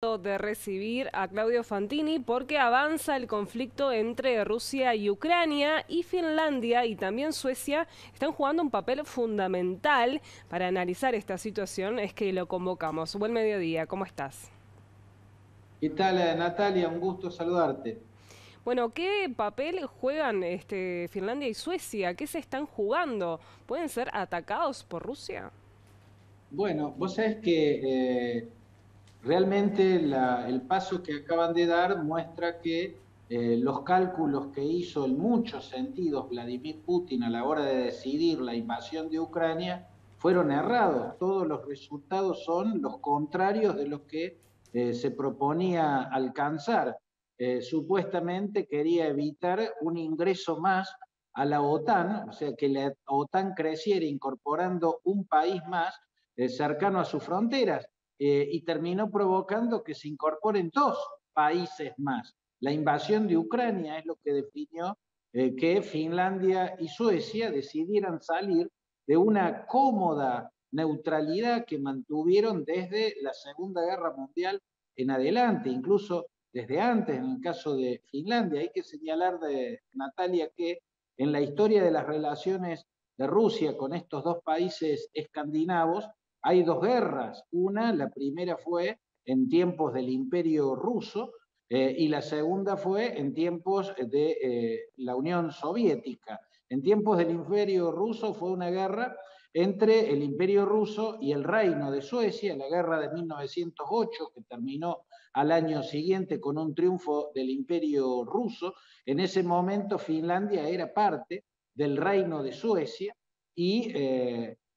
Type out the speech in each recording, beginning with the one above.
De recibir a Claudio Fantini porque avanza el conflicto entre Rusia y Ucrania y Finlandia y también Suecia están jugando un papel fundamental para analizar esta situación. Es que lo convocamos. Buen mediodía, ¿cómo estás? ¿Qué tal, Natalia? Un gusto saludarte. Bueno, ¿qué papel juegan Finlandia y Suecia? ¿Qué se están jugando? ¿Pueden ser atacados por Rusia? Bueno, vos sabés que realmente el paso que acaban de dar muestra que los cálculos que hizo en muchos sentidos Vladimir Putin a la hora de decidir la invasión de Ucrania fueron errados. Todos los resultados son los contrarios de los que se proponía alcanzar. Supuestamente quería evitar un ingreso más a la OTAN, o sea, que la OTAN creciera incorporando un país más cercano a sus fronteras y terminó provocando que se incorporen dos países más. La invasión de Ucrania es lo que definió que Finlandia y Suecia decidieran salir de una cómoda neutralidad que mantuvieron desde la Segunda Guerra Mundial en adelante, incluso desde antes, en el caso de Finlandia. Hay que señalar, Natalia, que en la historia de las relaciones de Rusia con estos dos países escandinavos, hay dos guerras. Una, la primera fue en tiempos del Imperio Ruso y la segunda fue en tiempos de la Unión Soviética. En tiempos del Imperio Ruso fue una guerra entre el Imperio Ruso y el Reino de Suecia, la guerra de 1908, que terminó al año siguiente con un triunfo del Imperio Ruso. En ese momento Finlandia era parte del Reino de Suecia y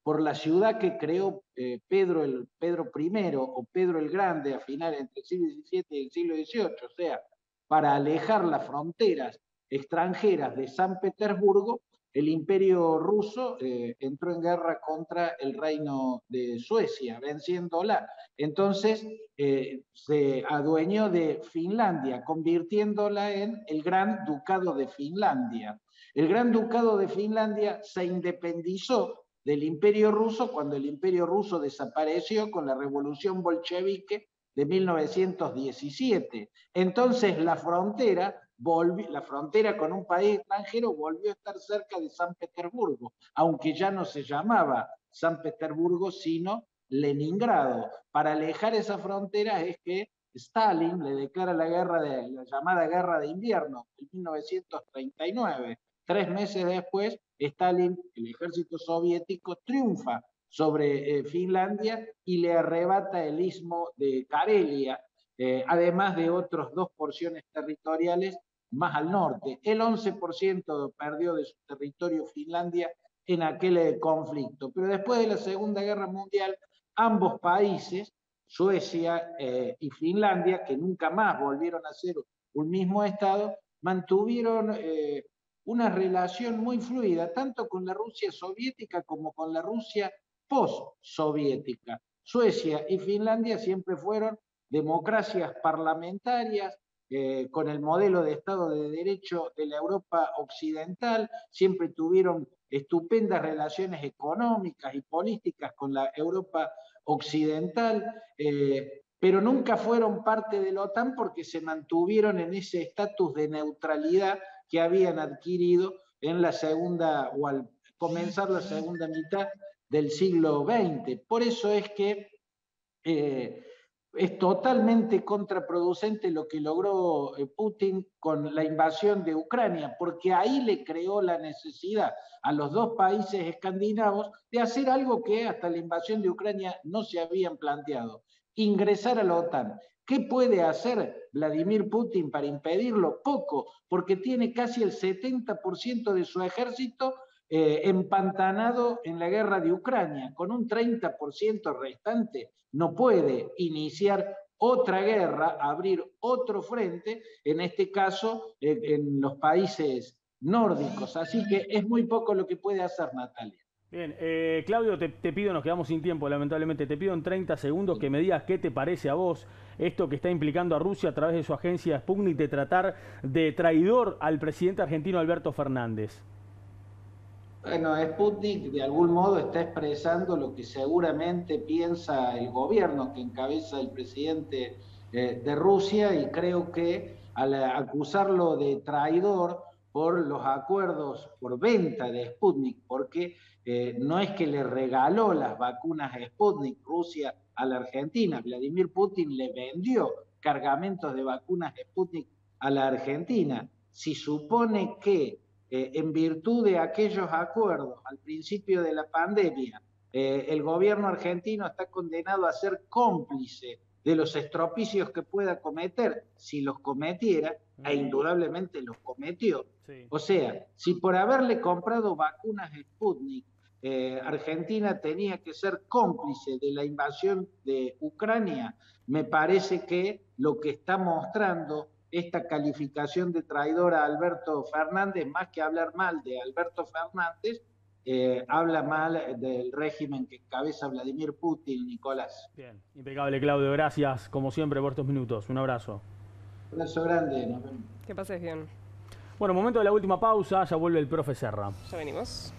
por la ciudad que creó Pedro I o Pedro el Grande a finales entre el siglo XVII y el siglo XVIII, o sea, para alejar las fronteras extranjeras de San Petersburgo, el imperio ruso entró en guerra contra el reino de Suecia, venciéndola. Entonces se adueñó de Finlandia, convirtiéndola en el Gran Ducado de Finlandia. El Gran Ducado de Finlandia se independizó del Imperio Ruso cuando el Imperio Ruso desapareció con la Revolución Bolchevique de 1917. Entonces la frontera con un país extranjero volvió a estar cerca de San Petersburgo, aunque ya no se llamaba San Petersburgo, sino Leningrado. Para alejar esa frontera es que Stalin le declara la llamada guerra de invierno en 1939. 3 meses después, Stalin, el ejército soviético, triunfa sobre Finlandia y le arrebata el istmo de Karelia, además de otras dos porciones territoriales más al norte. El 11% perdió de su territorio Finlandia en aquel conflicto. Pero después de la Segunda Guerra Mundial, ambos países, Suecia y Finlandia, que nunca más volvieron a ser un mismo Estado, mantuvieron una relación muy fluida, tanto con la Rusia soviética como con la Rusia post-soviética. Suecia y Finlandia siempre fueron democracias parlamentarias, con el modelo de Estado de Derecho de la Europa occidental, siempre tuvieron estupendas relaciones económicas y políticas con la Europa occidental, pero nunca fueron parte de la OTAN porque se mantuvieron en ese estatus de neutralidad que habían adquirido en la segunda o al comenzar la segunda mitad del siglo XX. Por eso es que eh, es totalmente contraproducente lo que logró Putin con la invasión de Ucrania, porque ahí le creó la necesidad a los dos países escandinavos de hacer algo que hasta la invasión de Ucrania no se habían planteado, ingresar a la OTAN. ¿Qué puede hacer Vladimir Putin para impedirlo? Poco, porque tiene casi el 70% de su ejército empantanado en la guerra de Ucrania. Con un 30% restante no puede iniciar otra guerra, abrir otro frente, en este caso en los países nórdicos. Así que es muy poco lo que puede hacer Natalia. Bien, Claudio, te pido, nos quedamos sin tiempo, lamentablemente, te pido en 30 segundos que me digas qué te parece a vos esto que está implicando a Rusia a través de su agencia Sputnik de tratar de traidor al presidente argentino Alberto Fernández. Bueno, Sputnik de algún modo está expresando lo que seguramente piensa el gobierno que encabeza el presidente de Rusia, y creo que al acusarlo de traidor por los acuerdos por venta de Sputnik, porque no es que le regaló las vacunas Sputnik Rusia a la Argentina, Vladimir Putin le vendió cargamentos de vacunas Sputnik a la Argentina. Si supone que en virtud de aquellos acuerdos al principio de la pandemia, el gobierno argentino está condenado a ser cómplice de los estropicios que pueda cometer, si los cometiera, e indudablemente los cometió. Sí. O sea, si por haberle comprado vacunas Sputnik, Argentina tenía que ser cómplice de la invasión de Ucrania, me parece que lo que está mostrando esta calificación de traidor a Alberto Fernández, más que hablar mal de Alberto Fernández, habla mal del régimen que encabeza Vladimir Putin, Nicolás. Bien, impecable, Claudio. Gracias, como siempre, por estos minutos. Un abrazo. Un abrazo grande. Nos vemos. Que pases bien. Bueno, momento de la última pausa. Ya vuelve el profe Serra. Ya venimos.